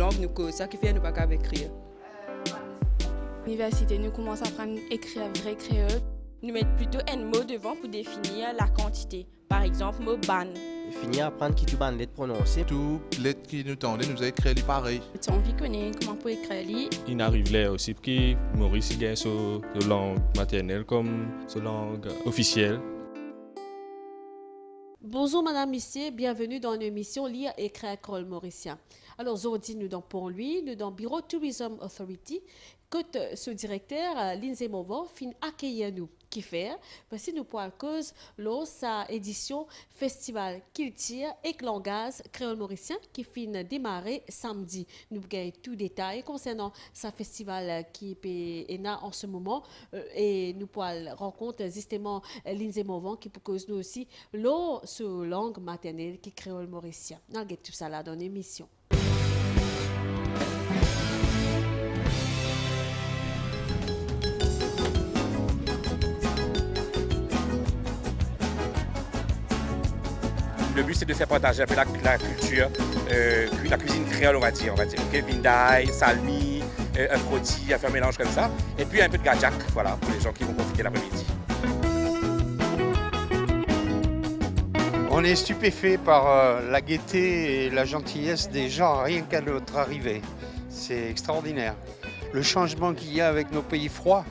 langue, nous cause ça qui fait nous pas capable écrire. L'université, nous commençons à apprendre à écrire vrai créole. Nous mettons plutôt un mot devant pour définir la quantité. Par exemple, mot ban. Finir à apprendre qui tu ban lettres prononcées. Tout lettres qui nous tendent, nous a écrit pareil. Tu as envie de connaître comment pour écrire. Il arrive là aussi que Maurice gagne sa langue maternelle comme sa langue officielle. Bonjour Madame, Messieurs, bienvenue dans l'émission Lire et écrire créole mauricien. Alors aujourd'hui, nous dans Pont-Louis, nous dans Bureau Tourism Authority, que ce directeur, Lindsay Movan, fin accueillir nous. Qui fait, parce que nous pour cause lors sa édition Festival Culture et Langage créole mauricien qui fin démarrer samedi. Nous avons tout détail concernant ce festival qui est là en ce moment et nous pourrons rencontrer justement Lindsay Movan qui pour cause nous aussi l'eau sur langue maternelle qui créole mauricien. Nous avons tout ça là dans l'émission. Le but, c'est de faire partager un peu la culture, la cuisine créole, on va dire. Okay? Vindaï, salmi, un frottis, un mélange comme ça. Et puis un peu de gadjak, voilà, pour les gens qui vont profiter l'après-midi. On est stupéfait par la gaieté et la gentillesse des gens, rien qu'à notre arrivée. C'est extraordinaire. Le changement qu'il y a avec nos pays froids.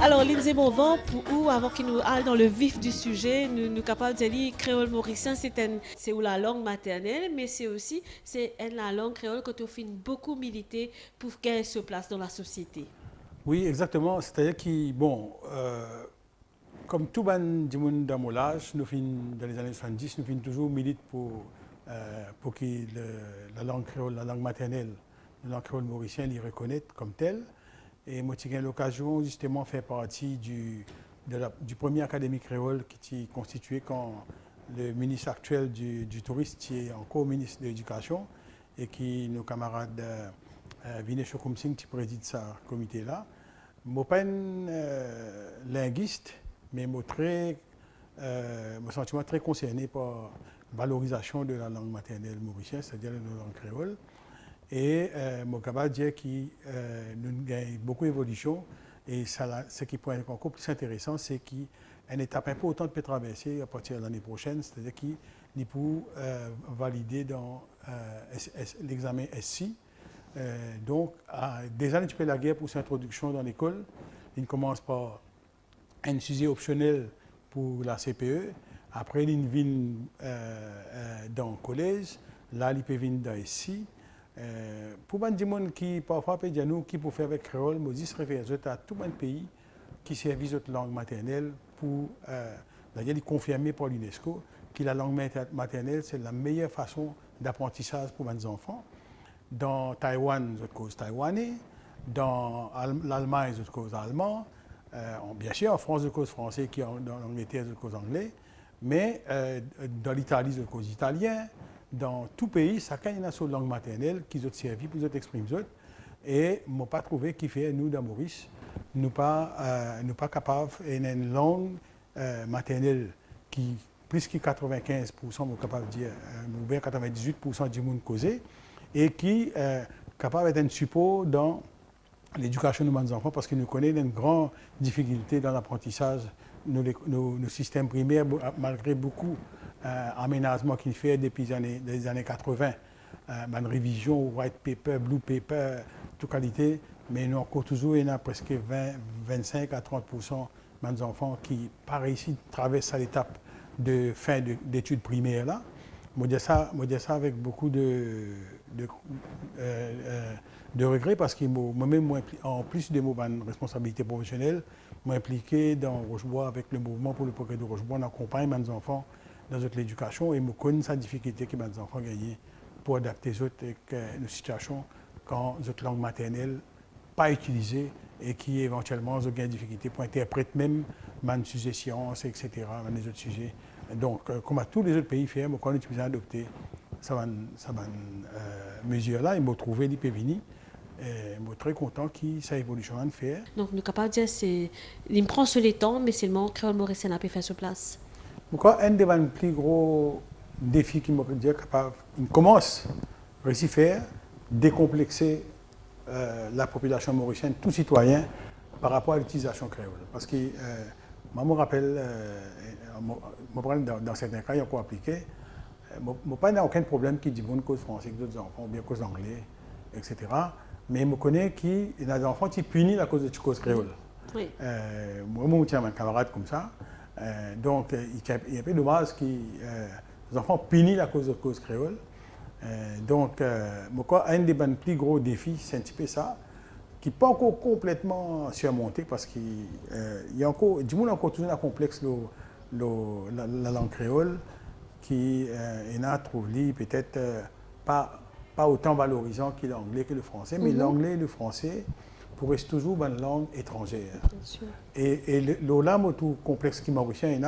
Alors, Lindsay Movan, avant qu'il nous aille dans le vif du sujet, nous sommes capables de dire que le créole mauricien, c'est la langue maternelle, mais c'est aussi la langue créole que tu as beaucoup milité pour qu'elle se place dans la société. Oui, exactement. C'est-à-dire que, comme tout le monde dans mon âge, nous dans les années 70, nous finissons toujours militer pour que la langue créole, la langue maternelle, la langue créole mauricienne, les reconnaisse comme telle. Et moi, j'ai eu l'occasion justement de faire partie du premier académie créole qui est constitué quand le ministre actuel du tourisme qui est encore ministre de l'Éducation et qui nos camarades Vinay Chokoum-Singh qui préside ce comité-là. Je ne suis pas un linguiste, mais je me sens très concerné par la valorisation de la langue maternelle mauricienne, c'est-à-dire la langue créole. Et je suis capable de dire que nous avons beaucoup d'évolution. Et ce qui est encore plus intéressant, c'est qu'une étape importante peut traverser à partir de l'année prochaine, c'est-à-dire qu'il peut valider dans l'examen SI. Donc, des années de la guerre pour cette introduction dans l'école, il commence par un sujet optionnel pour la CPE. Après, il vient dans le collège. Là, il peut venir dans SI. Pour les gens qui parfois peuvent dire nous qui pour faire avec créole, je se réfère à tout le pays qui servent notre langue maternelle pour confirmer par l'UNESCO que la langue maternelle c'est la meilleure façon d'apprentissage pour les enfants. Dans Taïwan, c'est cause taïwanais. Dans l'Allemagne, c'est cause allemand. Bien sûr, en France, c'est cause français, dans l'Angleterre, c'est cause anglais. Mais dans l'Italie, c'est cause italien. Dans tout pays, chacun a sa langue maternelle qui ont servi pour nous exprimer. Et je n'ai pas trouvé qu'il fait, nous, dans Maurice, nous ne sommes pas capables d'une langue maternelle qui, plus que 95%, je suis capable de dire, ou bien 98% du monde causé, et qui est capable d'être un support dans l'éducation de nos enfants parce que nous connaissons une grande difficulté dans l'apprentissage de nos systèmes primaires, malgré beaucoup aménagement qu'il fait depuis les années 80, une révision, white paper, blue paper, toute qualité, mais nous avons toujours presque 25 à 30% de enfants qui, par ici, traversent l'étape de fin d'études primaires. Là. Je dis ça avec beaucoup de regrets parce que moi-même, en plus de mes responsabilités professionnelles, je suis impliqué dans Rochebois avec le mouvement pour le progrès de Rochebois. On accompagne mes enfants dans l'éducation et je connais sa difficulté que mes enfants gagnent pour adapter nos situations quand notre langue maternelle pas utilisée et qui éventuellement ont des difficultés pour interpréter même les sujets sciences, etc., les autres sujets. Donc, comme à tous les autres pays, on a utilisé adopter cette mesure-là, ils m'ont trouvé des Pévini. Je suis très content que ça évolution à faire. Donc, nous sommes capables de dire qu'il prend sur les temps, mais c'est le monde créole mauricien a pu faire sur place. Un des plus gros défis qu'il m'a dire capable, il commence à réussir à faire, décomplexer la population mauricienne, tout citoyen, par rapport à l'utilisation créole. Parce que, moi, je me rappelle, dans certains cas, il y a encore appliqué. Je n'ai pas aucun problème qui dit bonne cause français, que d'autres enfants, ou bien cause anglais, etc. Mais je connais qu'il y a des enfants qui punissent la cause de la cause créole. Oui. Moi, je tiens un camarade comme ça. Donc, il y a un peu dommage que les enfants punissent la cause de cause créole. Donc, un des plus gros défis, c'est un petit peu ça, qui n'est pas encore complètement surmonté parce qu'il y a encore, du monde encore toujours un complexe la langue créole qui est trouvé peut-être pas autant valorisant que l'anglais que le français, mais l'anglais et le français pourraient toujours une langue étrangère. Et le tout complexe qui mauricien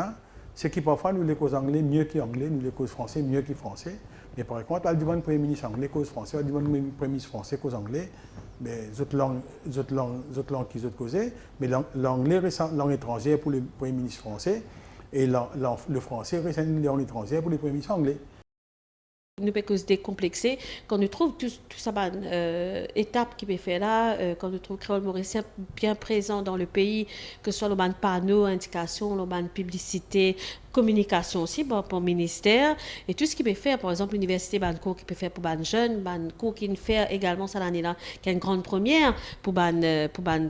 c'est que parfois nous les causes anglais mieux qu'anglais, nous les causes français mieux que français. Mais par contre, il y a du premier ministre anglais cause français, il y a du premier ministre français cause anglais, mais les autres langues qu'ils ont causées, mais l'anglais reste une langue étrangère pour le premier ministre français et le français reste une langue étrangère pour le premier ministre anglais. Nous pouvons se décomplexer quand nous trouvons tout ça, étape qui peut faire là, quand nous trouvons créole mauricien bien présent dans le pays, que ce soit le ban panneau, indication, le ban publicité, communication aussi pour le ministère et tout ce qui peut faire, par exemple l'université ban cours qui peut faire pour ban jeunes, ban cours qui fait également ça l'année là, qui est une grande première pour ban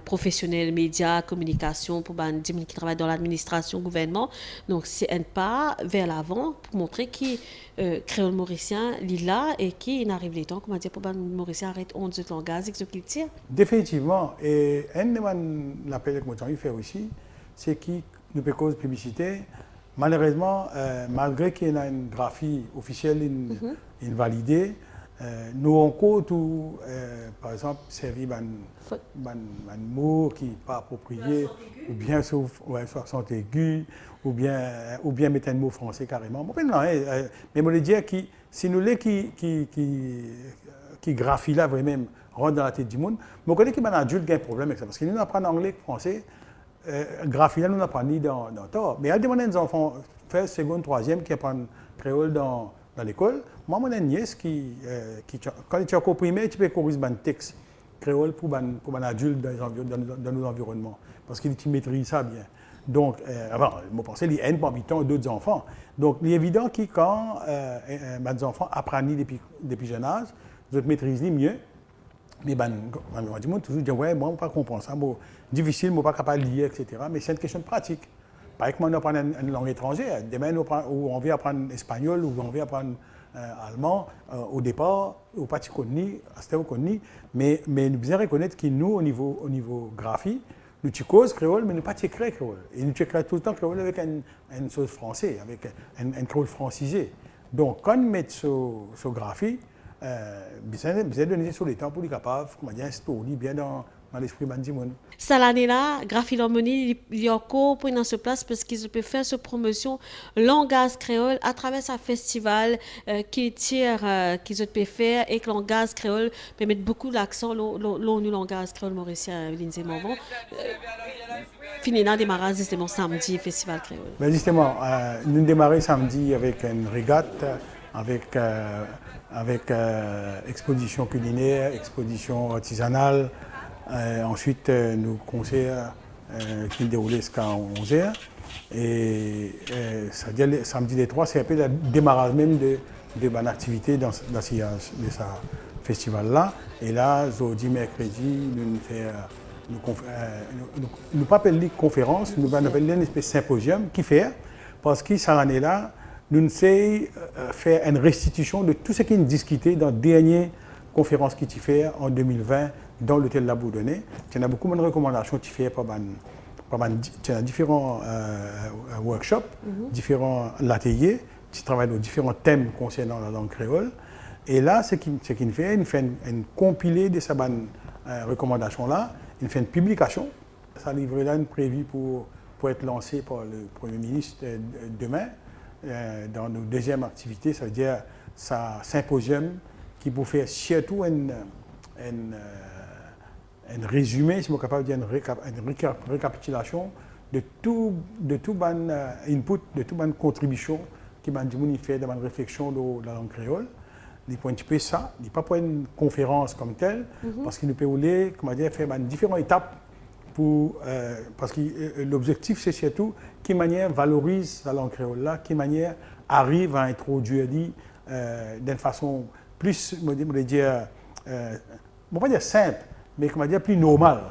professionnels médias, communication, pour ban qui travaillent dans l'administration, gouvernement. Donc c'est un pas vers l'avant pour montrer qui créole mauricien il là et qui il arrive les temps, comment dire, pour ban mauricien arrête 11 langage et ce qu'il tire. Définitivement, et un de l'appel que moi j'ai fait aussi, c'est qui nous peut cause publicité. Malheureusement, malgré qu'il y ait une graphie officielle validée, nous avons encore tout, par exemple, servi un mot qui n'est pas approprié, ou bien sur accent aigu, ou bien mettre un mot français carrément. Mais je veux dire que si nous les qui graphie là vraiment rentre dans la tête du monde, je connais qu'il y a un adulte qui a un problème avec ça, parce que nous apprenons anglais et français. Graphie, nous n'apprend ni dans tort. Mais elle demande à des enfants, faire seconde, troisième, qui apprennent créole dans l'école. Moi, mon nièce qui quand tu as encore primaire, tu peux corriger un texte créole pour un adulte dans nos environnements. Parce qu'il maîtrise ça bien. Donc, je pensais qu'il y a un habitant d'autres enfants. Donc, il est évident que quand mes enfants apprennent depuis jeune âge, ils maîtrisent mieux. Mais on dit toujours, ouais, moi, je ne pas comprendre ça. Bon, difficile, je ne suis pas capable de lire, etc. Mais c'est une question de pratique. Par exemple, on apprend une langue étrangère. Demain, on veut apprendre espagnol ou on veut apprendre allemand. Au départ, au pas connu, mais nous devons reconnaître que nous, au niveau graphique, nous causes créole, mais nous pas écrire créole. Et nous écrivons tout le temps créole avec une chose française, avec un créole francisé. Donc, quand nous mettons sur graphie, besoin de donner sur les temps pour les capables, comment dire, instaurer bien dans l'esprit de monde. Ça l'année là, Graphilharmonie, il y a encore pour dans ce place parce qu'ils peuvent faire cette promotion langage créole à travers ce festival qui tire, qu'ils peuvent faire et que langage créole peut mettre beaucoup l'accent sur le langage créole mauricien, Lindsay Morvan. Finalement, démarrage justement samedi, festival créole. Ben justement, nous démarrons samedi avec une régate, avec exposition culinaire, exposition artisanale. Ensuite, nous concerts qui déroulent jusqu'à 11h. Et c'est-à-dire samedi les 3, c'est un peu le démarrage même de mon activité dans ce festival-là. Et là, jeudi, mercredi, nous pas appeler conférence, nous appelons une espèce de symposium qui fait, parce que cette année-là, nous essayons de faire une restitution de tout ce qui est discuté dans la dernière conférence qui a fait en 2020 dans l'hôtel La Bourdonnais. Il y a beaucoup de recommandations qui fait par différents workshops, différents ateliers qui travaillent sur différents thèmes concernant la langue créole. Et là, ce qu'il fait, il fait une compilée de ces recommandations-là il fait une publication. Ça livre-là est prévu pour être lancé par le Premier ministre demain. Dans nos deuxièmes activités, ça veut dire ça symposium qui vous fait surtout un résumé, si on est capable de dire une récapitulation de tout ban input, de toute bonne contribution qui m'a fait dans ma réflexion de la langue créole. Il faut un petit peu ça, il n'y a pas pour une conférence comme telle, parce qu'il nous peut aller, comment dire, faire différentes étapes parce que l'objectif c'est surtout quelle manière valorise la langue créole là, quelle manière arrive à introduire d'une façon plus, on va dire, on va pas dire simple, mais comment dire plus normale.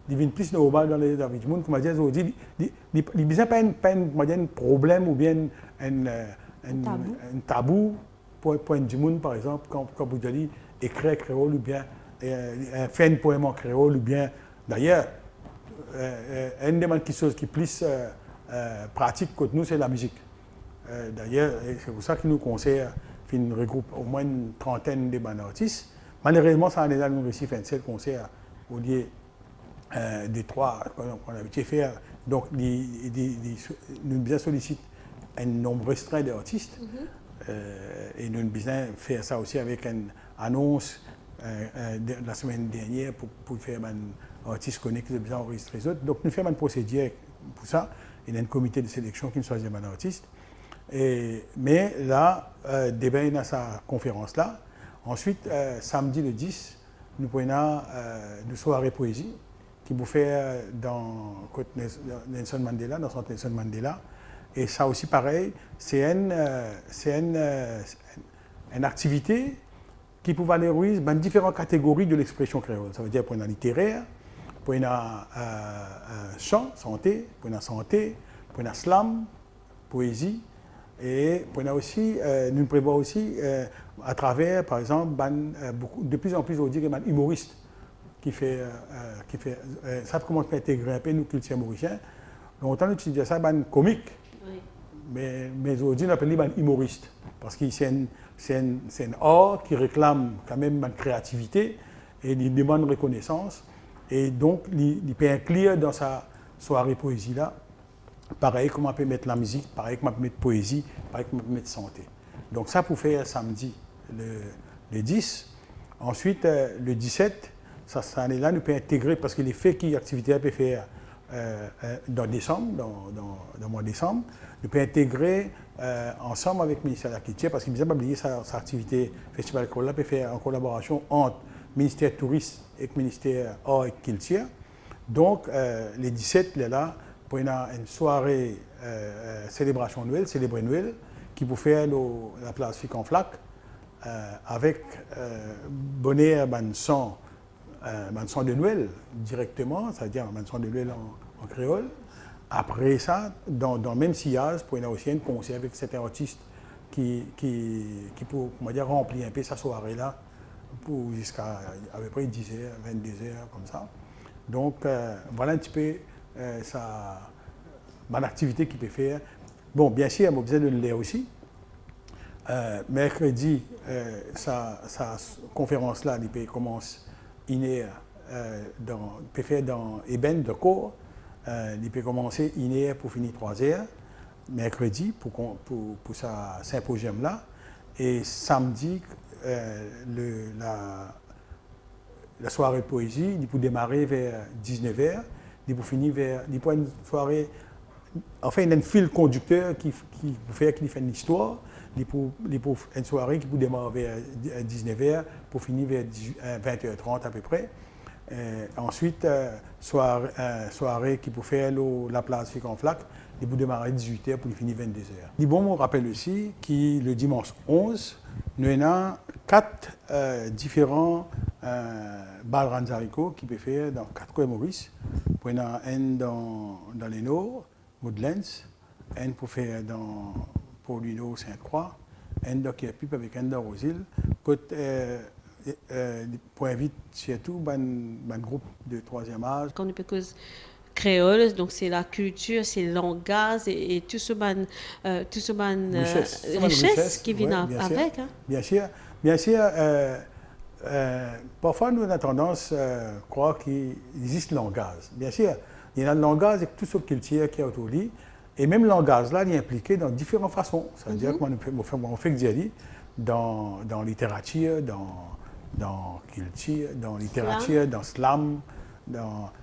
Il devient plus normal dans les vie du monde, comment dire, aujourd'hui, il n'y a pas un problème ou bien un tabou pour du monde, par exemple, quand vous dites écrire créole ou bien faire un poème en créole ou bien, d'ailleurs, une des choses qui est plus pratique que nous, c'est la musique. D'ailleurs, c'est pour ça que nous conseillons qu'on regroupe au moins une trentaine de bandes artistes. Malheureusement, ça a déjà nous réussi faire un seul concert au lieu des trois qu'on a l'habitude de faire. Donc, nous bien sollicitons un nombre restreint d'artistes et nous bien faire ça aussi avec une annonce la semaine dernière pour faire un artiste connu qui a besoin d'enregistrer les autres. Donc, nous faisons une procédure pour ça. Il y a un comité de sélection qui nous choisit un artiste. Mais là, demain, il y a sa conférence là. Ensuite, samedi le 10, nous prenons une soirée poésie qui vous fait dans Nelson Mandela, dans Centre Nelson Mandela. Et ça aussi, pareil, c'est une activité qui peut valoriser différentes catégories de l'expression créole. Ça veut dire pour une littéraire, pour une chant, santé, pour une santé, pour une slam, poésie. Et pour aussi, nous prévoyons aussi, à travers, par exemple, de plus en plus aujourd'hui, des humoristes qui fait ça commence à intégrer un peu nos cultures mauriciennes. Longtemps, nous utilisions ça, comique. Oui. Mais aujourd'hui, on appelle les humoristes. Parce que c'est un art qui réclame quand même une créativité et il demande reconnaissance. Et donc, il peut inclure dans sa soirée poésie-là, pareil comme on peut mettre la musique, pareil comme on peut mettre poésie, pareil comme on peut mettre santé. Donc ça, pour faire samedi le 10. Ensuite, le 17, ça est là, nous pouvons intégrer, parce que les faits qui l'activité peut faire dans décembre, dans le mois de décembre, nous pouvons intégrer ensemble avec le ministère de la Culture, parce qu'il ne faut pas oublier sa activité Festival Créole peut faire en collaboration entre le ministère Tourisme et le ministère Art et Culture. Donc, les 17, là, pour une soirée célébration Noël, célébrer Noël, qui vous faire la place Fic en Flac, avec bonnet son de Noël directement, c'est-à-dire un son de Noël en créole. Après ça, dans le même sillage, pour une aussi un concert avec certains artistes qui pour remplir un peu sa soirée-là pour jusqu'à à peu près 10h, 22h, comme ça. Donc, voilà un petit peu mon activité qu'il peut faire. Bon, bien sûr, il y a besoin de le lire aussi. Mercredi, sa conférence-là, il commence peut faire dans Eben de cours. Il peut commencer 1h pour finir 3h, mercredi, pour sa symposium-là. Et samedi, la soirée de poésie, il peut démarrer vers 19h, il peut finir il peut une soirée. Enfin, il y a un fil conducteur qui fait une histoire. Il peut une soirée qui peut démarrer vers 19h pour finir vers 20h30 à peu près. Ensuite, soirée qui peut faire la place Fic en Flac, il peut démarrer à 18h pour finir 22h. Il bon, on rappelle aussi que le dimanche 11, nous avons 4 différents bals Ranzarico qui peuvent faire dans 4 coins Maurice. Il y en a un dans les Nord, Woodlands, un pour faire dans Paulino Sainte-Croix, un dans Kerpip avec un dans Rosil. Pour inviter surtout un groupe de 3e âge. Quand on peut cause créole, donc c'est la culture, c'est le langage et tout ce richesse qui vient avec. Hein. Bien sûr. parfois, nous avons tendance à croire qu'il existe le langage. Bien sûr, il y a le langage avec tout ce qu'il tire qui est autour de lui. Et même le langage, là, il est impliqué dans différentes façons. C'est-à-dire qu'on fait que dans la littérature, dans culture, dans littérature, dans slam.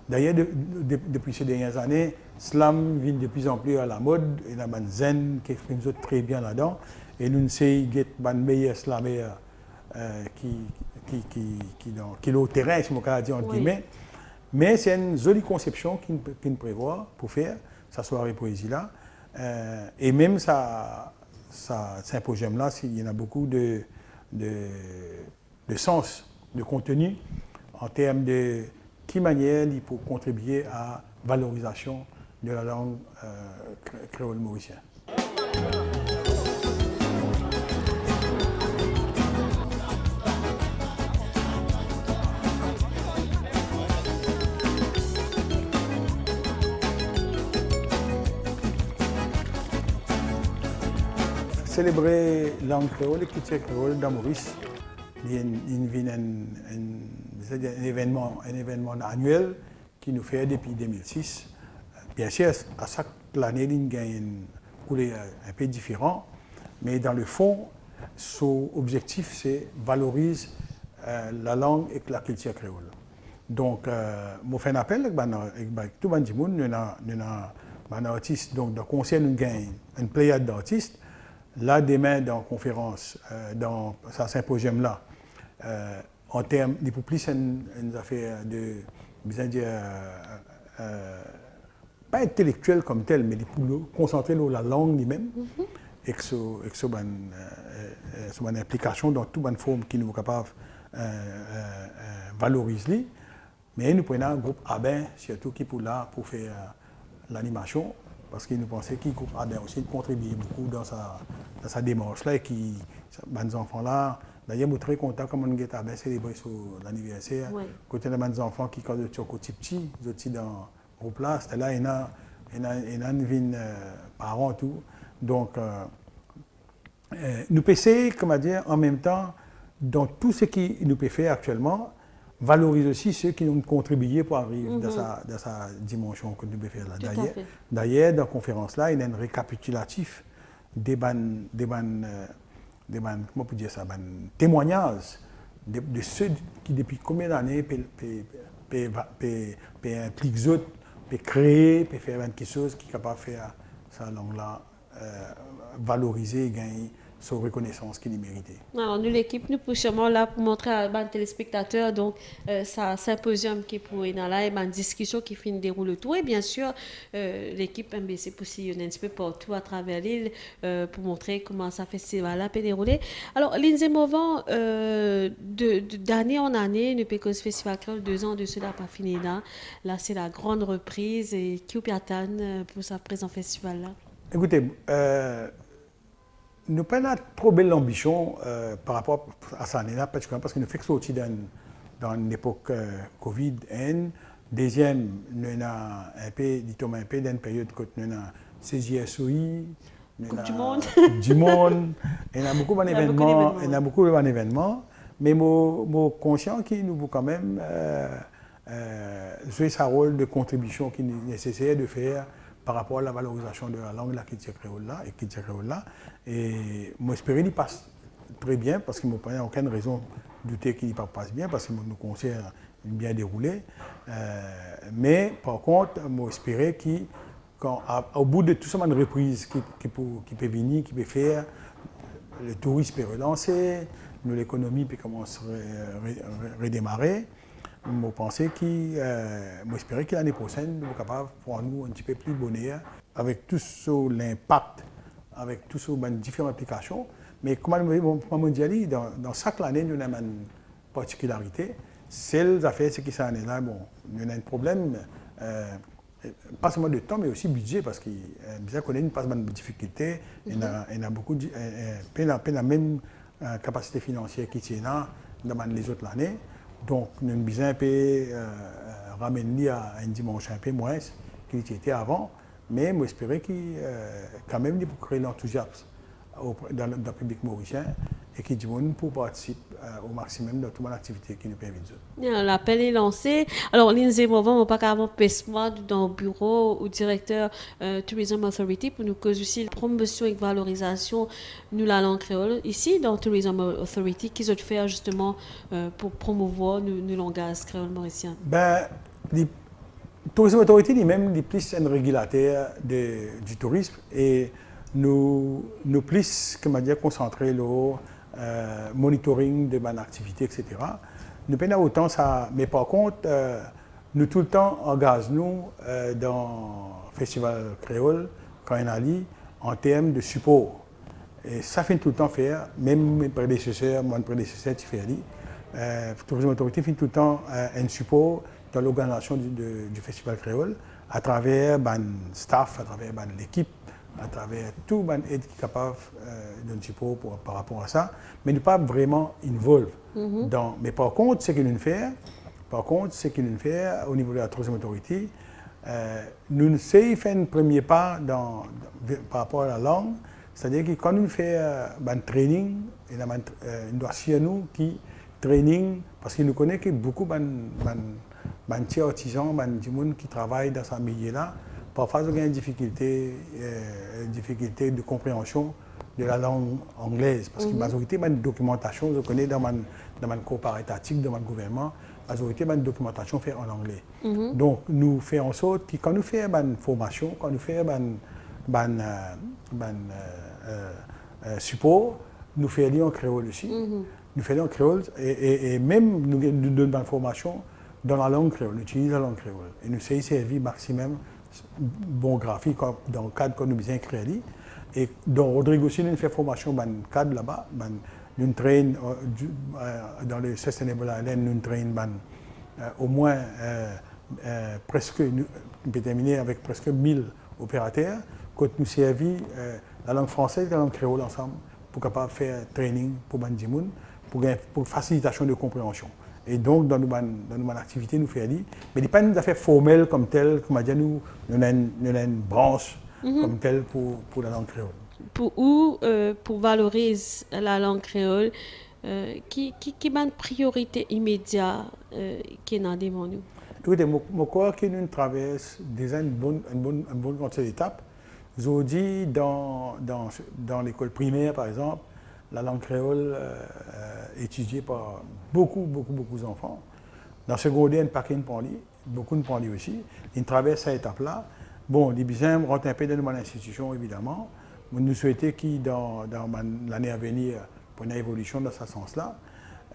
D'ailleurs, depuis ces dernières années, slam vient de plus en plus à la mode. Il y a un zen qui exprime ça très bien là-dedans. Et nous sommes un meilleur slammer qui est au terrain, si on peut dire, entre guillemets. Mais c'est une jolie conception qu'il nous prévoit pour faire sa soirée poésie-là. Et même ça symposium-là, il y en a beaucoup de sens, de contenu, en termes de quelle manière il peut contribuer à la valorisation de la langue créole mauricienne. Célébrer la langue créole et la culture créole dans Maurice, il y a un événement annuel qui nous fait depuis 2006. Bien sûr, à chaque année, il y a une couleur un peu différente, mais dans le fond, son objectif, c'est valoriser la langue et la culture créole. Donc, je fais un appel avec tout le monde, nous avons un artiste, donc dans le concert, nous avons une pléiade d'artistes. Là, demain, dans la conférence, dans ce symposium-là, en termes de plus une affaire de, pas intellectuelle comme telle, mais pour concentrer sur la langue lui-même, et que son implication dans toute bonne forme qui nous est capable de valoriser. Mais nous prenons un groupe Abin, surtout qui est là pour faire l'animation. Parce qu'il nous pensait qu'il a aussi contribué beaucoup dans sa démarche-là et que les enfants-là, d'ailleurs, je suis très content comme on a célébré sur l'anniversaire. Côté des enfants qui, quand ils étaient petits, ils étaient dans le groupe-là, c'était là, il y a une parents tout. Donc, nous pouvons, comment dire, en même temps, dans tout ce qui nous peut faire actuellement, valorise aussi ceux qui ont contribué pour arriver dans sa dimension que nous pouvons faire là. D'ailleurs, dans la conférence-là, il y a un récapitulatif des témoignages de ceux qui, depuis combien d'années, impliquent les autres, peuvent créer, peuvent faire quelque chose qui est capable de faire sa langue-là valoriser et gagner sa reconnaissance qu'il méritait. Alors, nous, l'équipe, nous poussons là pour montrer à les téléspectateurs donc ça symposium qui est pour là et une discussion qui finit déroule tout. Et bien sûr, l'équipe MBC positionne un petit peu partout à travers l'île pour montrer comment ça festival-là peut dérouler. Alors, Lindsay Morvan, d'année en année, nous Pécos Festival Créole, 2 ans de cela pas fini là. Là, c'est la grande reprise. Et qui Piatan pour sa présent festival-là? Écoutez, nous n'avons pas trop belle ambition par rapport à cette année-là, parce que nous faisons sortir dans une époque Covid. Deuxième, nous avons un peu dans une période où nous avons CJSOI, Coupe du Monde. Il y a beaucoup d'événements. Mais je suis conscient qu'il nous faut quand même jouer sa rôle de contribution qui est nécessaire de faire par rapport à la valorisation de la langue de la culture créole là. Et moi, j'espère qu'il passe très bien, parce qu'il n'y a aucune raison de douter qu'il ne passe bien, parce que nos concerts ont bien déroulé. Mais par contre, moi, j'espère qu'au bout de tout ça, une reprise qui peut venir, qui peut faire, le tourisme peut relancer, l'économie peut commencer à redémarrer. Je pense j'espère que l'année prochaine, nous sommes capables pour nous un petit peu plus bonheur avec tout l'impact, avec toutes ces différentes applications. Mais comme je dis, dans chaque année, nous avons une particularité. Celles affaires, ce qui s'en est là, bon, nous avons un problème, pas seulement de temps, mais aussi budget, parce que bien qu'on ait pas seulement de difficultés, il y a beaucoup de la même capacité financière qui tient là dans les autres années. Donc, nous avons besoin de ramener à une dimension un peu moins qu'il était avant, mais j'espère qu'il quand même pour créer l'enthousiasme dans le public mauricien et qui dit pour participer au maximum de toute l'activité qui nous permet de. L'appel est lancé. Alors, Lindsay Morvan, on pas qu'avant PESMA dans le bureau ou directeur Tourism Authority pour nous causer aussi la promotion et valorisation de la langue créole. Ici, dans Tourism Authority, qu'est-ce que faire justement pour promouvoir le langage créole mauricien? Ben, Tourism Authority lui-même est plus un régulateur du tourisme et nous plus, comment dire, concentrés sur monitoring de mon activité, etc. Nous peinons autant ça, mais par contre, nous tout le temps engagons dans le festival créole, quand on a lieu, en termes de support. Et ça fait tout le temps faire, même mes prédécesseurs, mon prédécesseur, tu fais Tourism Authority fait tout le temps un support dans l'organisation du festival créole, à travers le staff, à travers l'équipe, à travers tout le monde qui est capable d'un support par rapport à ça, mais ne pas vraiment involve. Mais par contre, ce que nous faisons, au niveau de la Tourism Authority, nous essayons de faire un premier pas par rapport à la langue, c'est-à-dire que quand nous faisons un training, nous doit chez nous qui training, parce que nous connaissons que beaucoup de artisans, de gens qui travaillent dans ce milieu-là, parfois ils ont des difficultés de compréhension de la langue anglaise. Parce que la majorité de la documentation, je connais dans mon corps étatique, dans mon gouvernement, la majorité de la documentation fait en anglais. Donc, nous faisons en sorte que quand nous faisons une formation, quand nous faisons support, nous faisons en créole aussi. Nous faisons en créole et même nous donnons une formation dans la langue créole, nous utilisons la langue créole. Et nous essayons de servir maximum bon graphique dans le cadre que nous bien créé. Et dans Rodrigo aussi, nous fait formation dans le cadre là-bas. Nous traînons dans le Sustainable Island, nous traînons au moins presque, nous peut terminer avec presque 1000 opérateurs, quand nous servons la langue française et la langue créole ensemble pour capable faire training pour Bandimoun, pour facilitation de compréhension. Et donc, dans nos activités, nous faisons, mais ce n'est pas une affaire formelle comme telle, comme dit, nous avons une branche comme telle pour la langue créole. Pour valoriser la langue créole, qui est une priorité immédiate qui est dans le monde? Écoutez, je crois que nous traversons déjà une bonne quantité d'étapes. Aujourd'hui, dans l'école primaire, par exemple, la langue créole est étudiée par beaucoup d'enfants. Dans le secondaire, il n'y a pas qu'une parler, beaucoup de parler aussi. Ils traversent cette étape-là. Bon, les besoins rentrent un peu dans mon institution, évidemment. Nous souhaitons que dans l'année à venir, pour une évolution dans ce sens-là,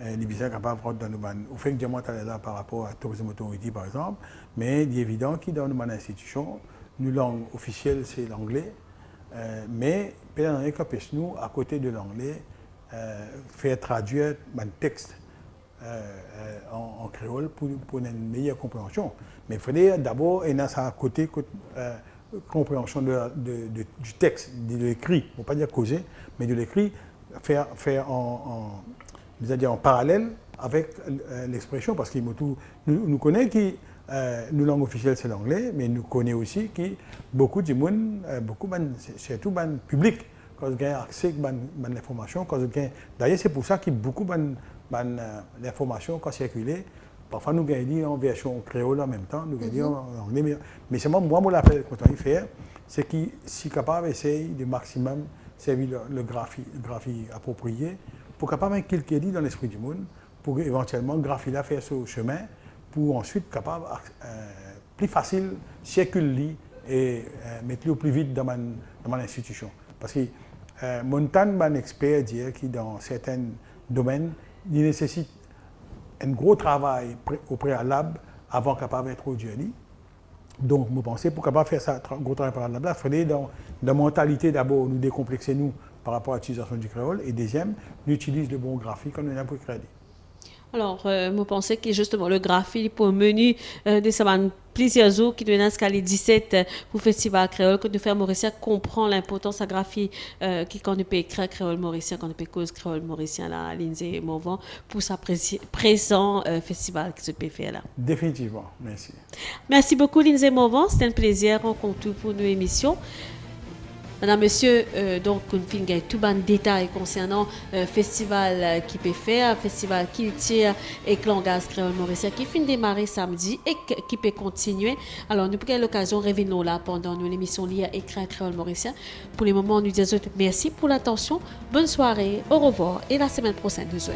les besoins sont capables de rentrer dans nos... Au fait que Diamant est là par rapport à Tourism Authority, par exemple, mais il est évident que dans mon institution, nos langues officielles, c'est l'anglais. Mais peut-être nous, à côté de l'anglais, faire traduire un texte en créole pour une meilleure compréhension. Mais il faudrait d'abord, et ça à côté, compréhension du texte, de l'écrit, on ne va pas dire causer, mais de l'écrit, faire en parallèle avec l'expression, parce que nous connaissons que nos langues officielles c'est l'anglais, mais nous connaissons aussi que beaucoup de monde, surtout le public, quand ils ont accès à l'information, d'ailleurs c'est pour ça que beaucoup d'informations quand circulent, parfois nous gagnons en version créole en même temps, nous gagnons en anglais, mais c'est moi l'appel qu'on doit faire, c'est que si capable essayer de maximum servir le graphie approprié, pour capable quelque dit dans l'esprit du monde, pour éventuellement graphier là faire ce chemin, pour ensuite capable plus facile circuler et mettre le plus vite dans mon institution. Parce que Montagne, un expert dit que dans certains domaines, il nécessite un gros travail au préalable avant capable d'être aujourd'hui. Donc, je pense pour capable faire ça, gros travail préalable, il faudrait dans la mentalité d'abord nous décomplexer nous par rapport à l'utilisation du créole et deuxième, nous utilisons le bon graphique quand on a pour crédit. Alors, je pense que justement le graphique pour le menu de semaines plusieurs jours qui donnent à 17 pour le Festival créole, que nous faire Mauricien comprend l'importance de la graphie qui quand on peut écrire créole mauricien, quand on peut cause créole mauricien là, à Lindsay Morvan, pour sa présent festival qui se peut faire là. Définitivement, merci. Merci beaucoup Lindsay Morvan, c'était un plaisir rencontrer pour nos émissions. Madame, Monsieur, donc, on fait tout bon détail concernant le festival qui peut faire, festival qui tire et que langage créole mauricien qui finit démarrer samedi et qui peut continuer. Alors, nous prenons l'occasion de revenir là pendant l'émission Lire et créole mauricien. Pour le moment, nous disons merci pour l'attention. Bonne soirée, au revoir et la semaine prochaine, nous sommes.